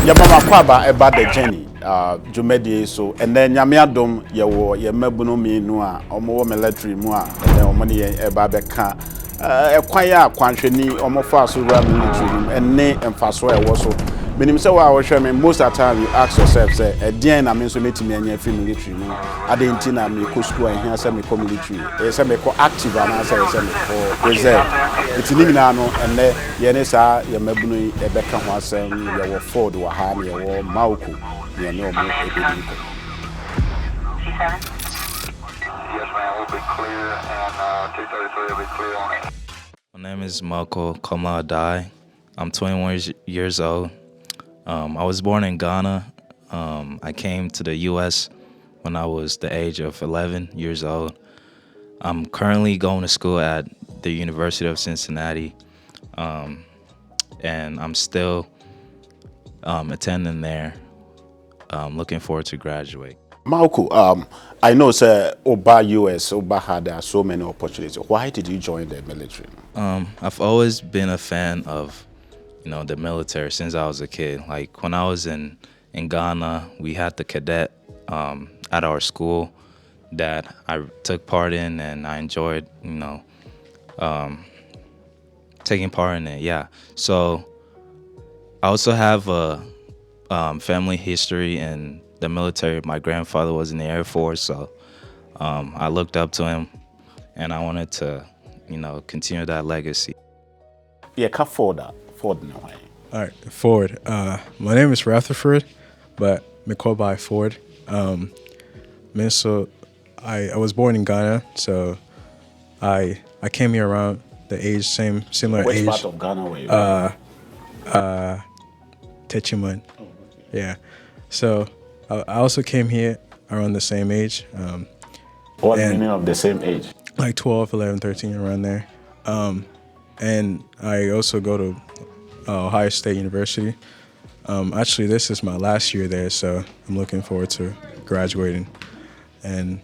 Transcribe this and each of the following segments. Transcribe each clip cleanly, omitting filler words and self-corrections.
Yabama kwaba about the journey dwumadi so and then nyame adom ye wo ye mabunu mienu a omo wo military mu a omo ne ye eba beka ekwan ya kwanhwani omo fa so ra military mu enne emfaso e wo so menim se wa wo hwe me most of the time you ask yourself say edien na me so metimi anya fi military mu adenti na me ko school ahia se me ko military e se me ko active ana se me ko reserve itini na no enne ye ne sa ye mabunu e beka ho asem ye wo Ford wa ha ye wo Mauku ye ne omo ebedi ko. Yes, man, we'll be clear, and 233 will be clear on it. My name is Malco Koma Adai. I'm 21 years old. I was born in Ghana. I came to the U.S. when I was the age of 11 years old. I'm currently going to school at the University of Cincinnati, and I'm still attending there. Looking forward to graduate. Mauku, I know sir Oba US Oba had so many opportunities. Why did you join the military? I've always been a fan of the military since I was a kid. Like when I was in Ghana, we had the cadet at our school that I took part in, and I enjoyed taking part in it. Yeah. So I also have a family history in the military. My grandfather was in the Air Force, so I looked up to him, and I wanted to continue that legacy. Yeah, Ford no way. All right, Ford. My name is Rutherford, but me call by Ford. So I was born in Ghana, so I came here around the age similar Which age. part of Ghana were you? Techiman. Oh, okay. Yeah. So I also came here around the same age. What meaning of the same age? Like 12, 11, 13, around there. And I also go to Ohio State University. Actually, this is my last year there, so I'm looking forward to graduating. And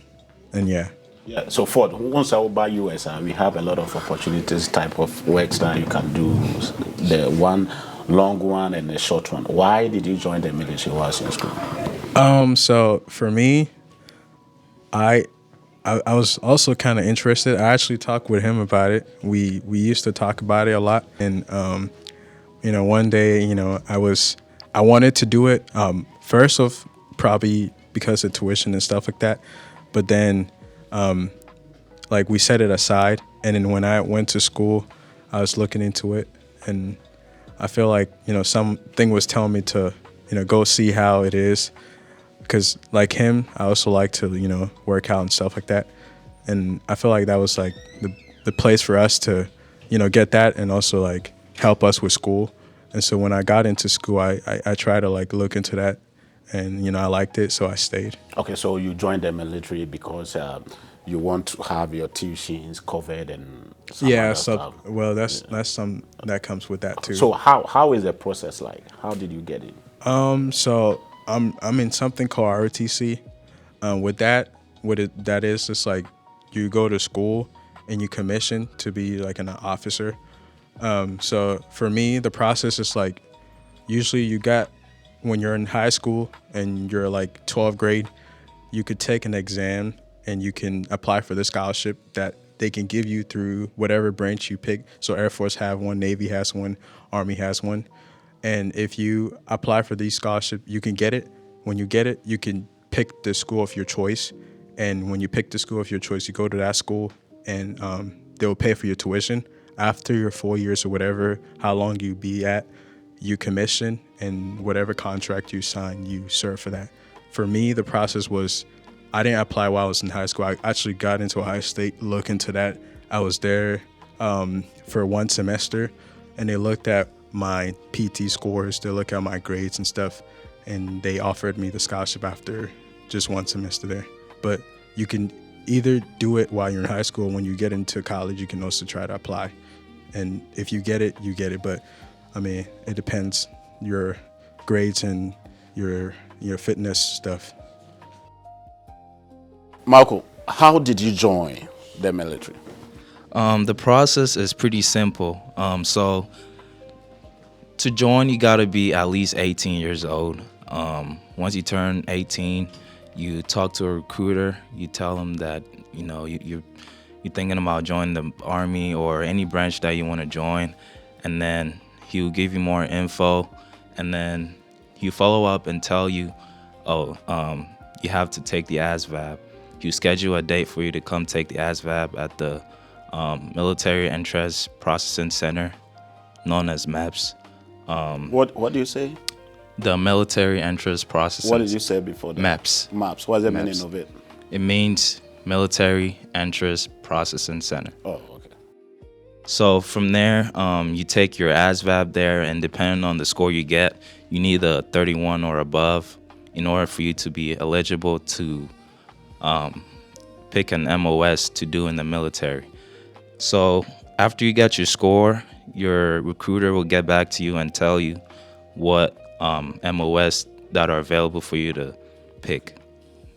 yeah. Yeah, so Ford, once I buy US, we have a lot of opportunities, type of works that you can do. The one long one and the short one. Why did you join the military whilst in school? So for me, I was also kind of interested. I actually talked with him about it. We used to talk about it a lot, and one day, I wanted to do it. First off, probably because of tuition and stuff like that, but then, like we set it aside, and then when I went to school, I was looking into it, and I feel like something was telling me to go see how it is. Because like him, I also like to, work out and stuff like that. And I feel like that was like the place for us to, get that and also like help us with school. And so when I got into school, I tried to like look into that, and, I liked it, so I stayed. Okay, so you joined the military because you want to have your tuitions covered and some other stuff. Well, that's some that comes with that too. So how is the process like? How did you get in? So I'm in something called ROTC. With that, that is, it's like you go to school and you commission to be like an officer. So for me, the process is like usually you got when you're in high school and you're like 12th grade, you could take an exam and you can apply for the scholarship that they can give you through whatever branch you pick. So Air Force have one, Navy has one, Army has one. And if you apply for these scholarships, you can get it. When you get it, you can pick the school of your choice. And when you pick the school of your choice, you go to that school, and they'll pay for your tuition. After your 4 years or whatever, how long you be at, you commission, and whatever contract you sign, you serve for that. For me, the process was, I didn't apply while I was in high school. I actually got into Ohio State, looked into that. I was there for 1 semester, and they looked at my PT scores, they look at my grades and stuff, and they offered me the scholarship after just 1 semester there. But you can either do it while you're in high school. When you get into college, you can also try to apply. And if you get it, you get it. But I mean, it depends your grades and your fitness stuff. Marco, how did you join the military? The process is pretty simple. So to join, you gotta be at least 18 years old. Once you turn 18, you talk to a recruiter. You tell them that you're thinking about joining the Army or any branch that you want to join, and then he'll give you more info, and then he'll follow up and tell you, you have to take the ASVAB. You schedule a date for you to come take the ASVAB at the Military Entrance Processing Center, known as MEPS. What do you say? The Military Entrance Processing. What did you say before that? MEPS. Maps. What's the MEPS. meaning of it? It means Military Entrance Processing Center. Oh, okay. So from there, you take your ASVAB there, and depending on the score you get, you need a 31 or above in order for you to be eligible to pick an MOS to do in the military. So after you get your score, your recruiter will get back to you and tell you what MOS that are available for you to pick.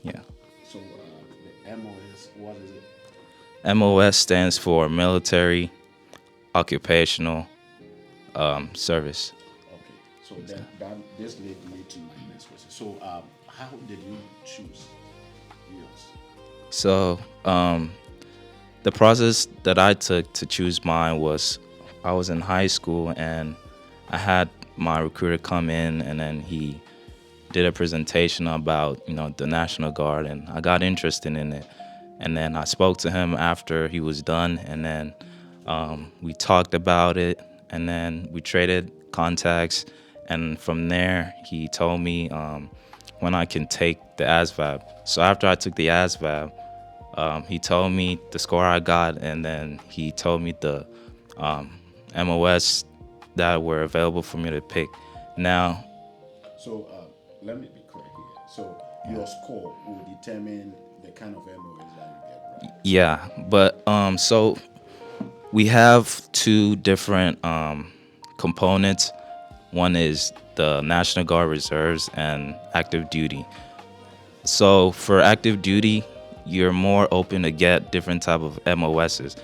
Yeah. So the MOS, what is it? MOS stands for Military Occupational Service. Okay. So that this led me to my next question. So how did you choose yours? So the process that I took to choose mine was, I was in high school and I had my recruiter come in, and then he did a presentation about the National Guard, and I got interested in it. And then I spoke to him after he was done, and then we talked about it, and then we traded contacts. And from there, he told me when I can take the ASVAB. So after I took the ASVAB, he told me the score I got, and then he told me the MOS that were available for me to pick. Now, So let me be clear here. So your score will determine the kind of MOS that you get, right? yeah, but so we have two different components. One is the National Guard Reserves and active duty. So for active duty, you're more open to get different type of MOSs.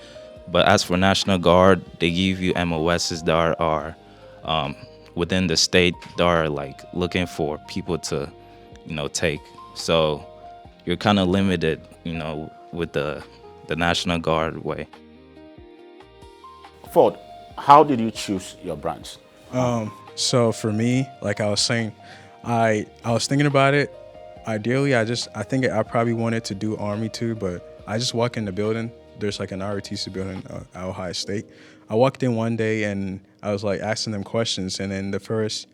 But as for National Guard, they give you MOSs that are within the state that are like looking for people to, take. So you're kind of limited, with the National Guard way. Ford, how did you choose your branch? So for me, like I was saying, I was thinking about it. Ideally, I think I probably wanted to do Army too, but I just walk in the building. There's like an ROTC building at Ohio State. I walked in one day and I was like asking them questions, and then the first,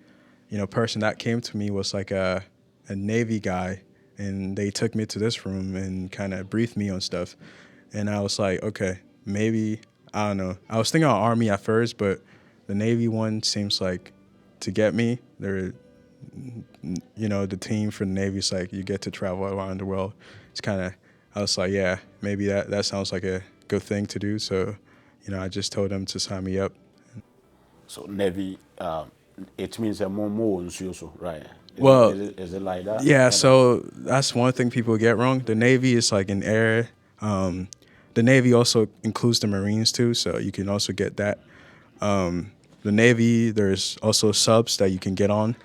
person that came to me was like a Navy guy, and they took me to this room and kind of briefed me on stuff. And I was like, okay, maybe, I don't know. I was thinking of Army at first, but the Navy one seems like to get me. They're, the team for the Navy is like you get to travel around the world. It's kind of, I was like, yeah, maybe that sounds like a good thing to do. So, I just told them to sign me up. So Navy, it means a more also, right? Well, is it like that? Yeah, so that's one thing people get wrong. The Navy is like an air. The Navy also includes the Marines too, so you can also get that. The Navy, there's also subs that you can get on.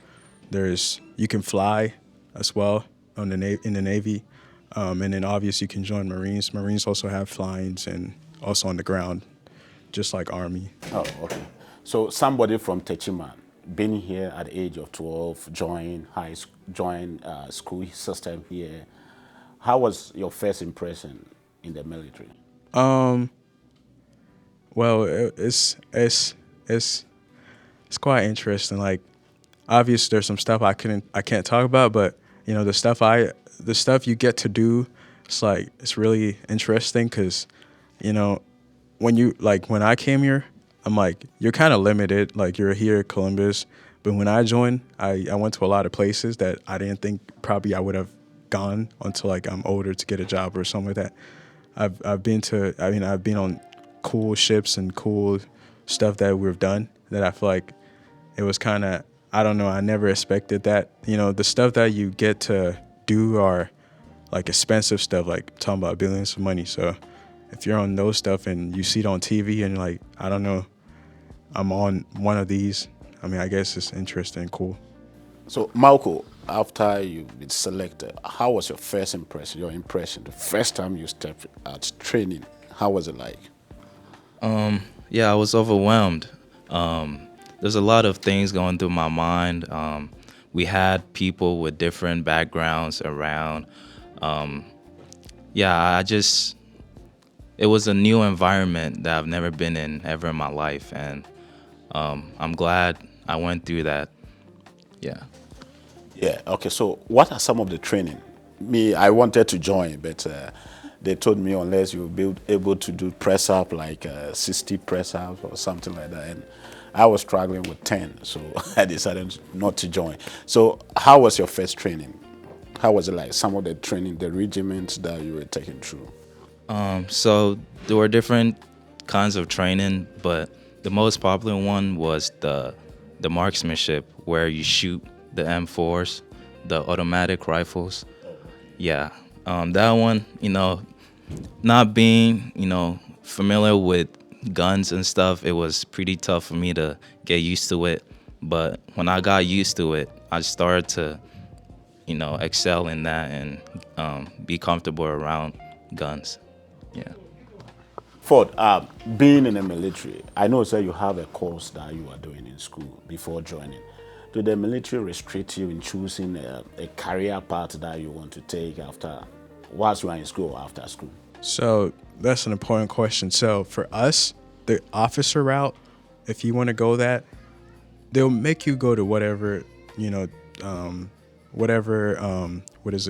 You can fly as well in the Navy. And then obviously you can join Marines. Marines also have flyings and also on the ground, just like Army. Oh, okay. So somebody from Techiman, been here at the age of 12, joined school system here. How was your first impression in the military? Well, it's quite interesting. Like, obviously, there's some stuff I can't talk about, but the stuff you get to do, it's really interesting because, when I came here, I'm like, you're kind of limited. Like, you're here at Columbus, but when I joined, I went to a lot of places that I didn't think probably I would have gone until like I'm older to get a job or something like that. I've been on cool ships and cool stuff that we've done that I feel like it was kind of, I don't know, I never expected that. The stuff that you get to do are like expensive stuff, like talking about billions of money. So if you're on those stuff and you see it on TV and like, I don't know, I'm on one of these. I mean, I guess it's interesting, cool. So, Malco, after you've been selected, how was your first impression, the first time you stepped at training? How was it like? Yeah, I was overwhelmed. There's a lot of things going through my mind. We had people with different backgrounds around. Yeah, it was a new environment that I've never been in ever in my life. And I'm glad I went through that. Yeah. Yeah, okay, so what are some of the training? Me, I wanted to join, but they told me unless you'll be able to do press up, like 60 press ups or something like that. And I was struggling with 10, so I decided not to join. So how was your first training? How was it like, some of the training, the regiments that you were taking through? So there were different kinds of training, but the most popular one was the marksmanship, where you shoot the M4s, the automatic rifles. Yeah, that one, not being, familiar with guns and stuff, it was pretty tough for me to get used to it. But when I got used to it, I started to, excel in that and be comfortable around guns. Yeah. Ford, being in the military, I know, sir, you have a course that you are doing in school before joining. Do the military restrict you in choosing a career path that you want to take whilst you are in school or after school? So that's an important question. So for us, the officer route, if you want to go that, they'll make you go to whatever,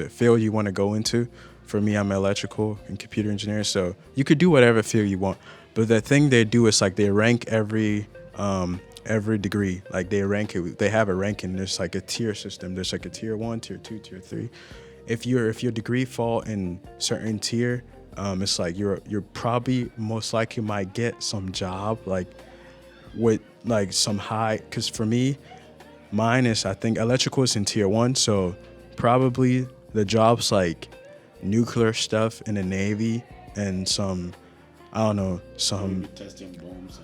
field you want to go into. For me, I'm electrical and computer engineer, so you could do whatever field you want. But the thing they do is like they rank every degree. Like they rank it. They have a ranking. There's like a tier system. There's like a tier 1, tier 2, tier 3. If your degree fall in certain tier, it's like you're probably most likely might get some job like with like some high. Because for me, mine is, I think electrical is in tier 1, so probably the jobs like nuclear stuff in the Navy and some, I don't know, some Testing bombs.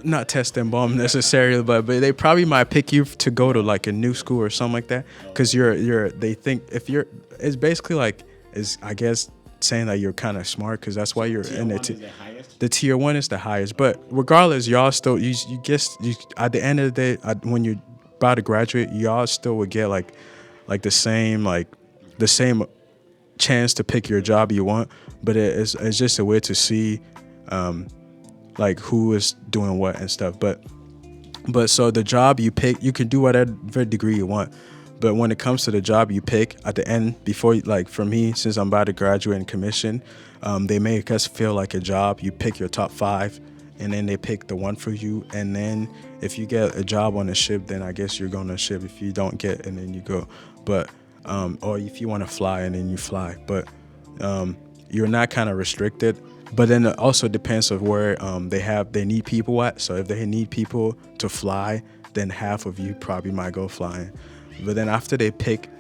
not testing bomb necessarily, but they probably might pick you to go to like a new school or something like that, because they think if you're, it's basically like, is I guess saying that you're kind of smart, because that's why you're in it. The tier 1 is the highest, but regardless, y'all still you at the end of the day, when you're about to graduate, y'all still would get like the same chance to pick your job you want, but it's just a way to see like who is doing what and stuff. But so the job you pick, you can do whatever degree you want, but when it comes to the job you pick at the end, before, like for me, since I'm about to graduate and commission, they make us feel like a job. You pick your top 5, and then they pick the one for you, and then if you get a job on a ship, then I guess you're going to ship. If you don't get, and then you go. But or if you want to fly, and then you fly. But you're not kind of restricted. But then it also depends on where they need people at. So if they need people to fly, then half of you probably might go flying. But then after they pick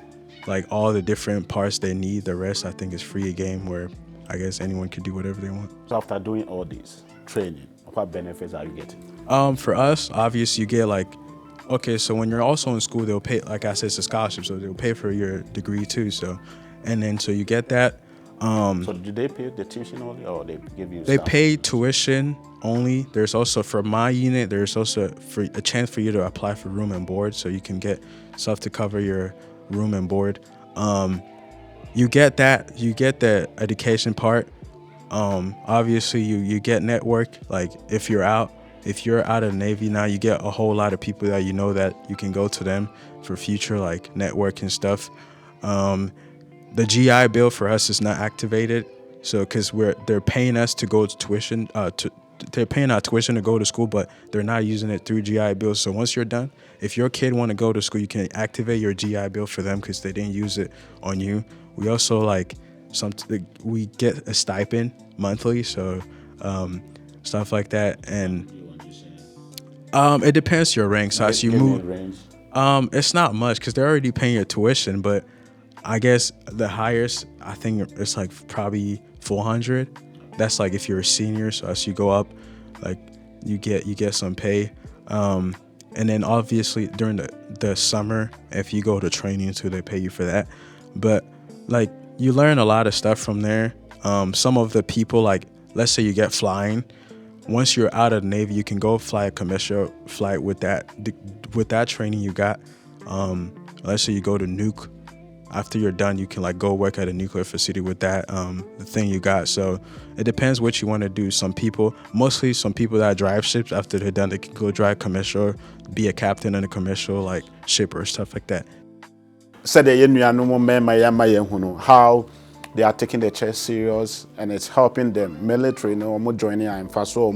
like all the different parts they need, the rest I think is free game, where I guess anyone can do whatever they want. So after doing all this training, what benefits are you getting? For us, obviously you get like, okay, so when you're also in school, they'll pay, like I said, it's a scholarship, so they'll pay for your degree too. So, and then so you get that. So do they pay the tuition only, or they give you They stuff? pay tuition only. There's also, for my unit, there's also a chance for you to apply for room and board, so you can get stuff to cover your room and board. You get that. You get the education part. Obviously, you get network. Like if you're out of the Navy now, you get a whole lot of people that you know that you can go to them for future like network and stuff. The GI Bill for us is not activated, so because they're paying us to go to tuition, they're paying our tuition to go to school, but they're not using it through GI Bill. So once you're done, if your kid want to go to school, you can activate your GI Bill for them because they didn't use it on you. We also like we get a stipend monthly, so stuff like that, and it depends your rank. So as you move, it's not much because they're already paying your tuition, but I guess the highest, I think it's like probably 400. That's like if you're a senior, so as you go up, like you get some pay. And then obviously during the summer, if you go to training too, they pay you for that. But like you learn a lot of stuff from there. Some of the people, like let's say you get flying, once you're out of the Navy, you can go fly a commercial flight with that training you got. Let's say you go to nuke. After you're done, you can like go work at a nuclear facility with that the thing you got. So it depends what you want to do. Some people that drive ships, after they're done, they can go drive commercial, be a captain in a commercial like ship or stuff like that. Said the how they are taking the church serious and it's helping them. Military no more joining and fast so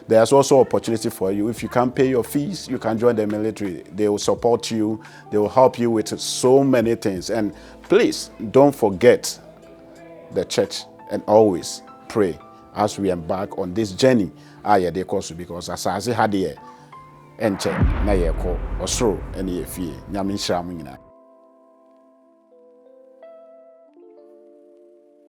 there's also opportunity for you. If you can't pay your fees, you can join the military. They will support you, they will help you with so many things. And please don't forget the church and always pray as we embark on this journey. Because as I say had here and check na ye ko osoro ene ye fie nyame nhira mo nyina.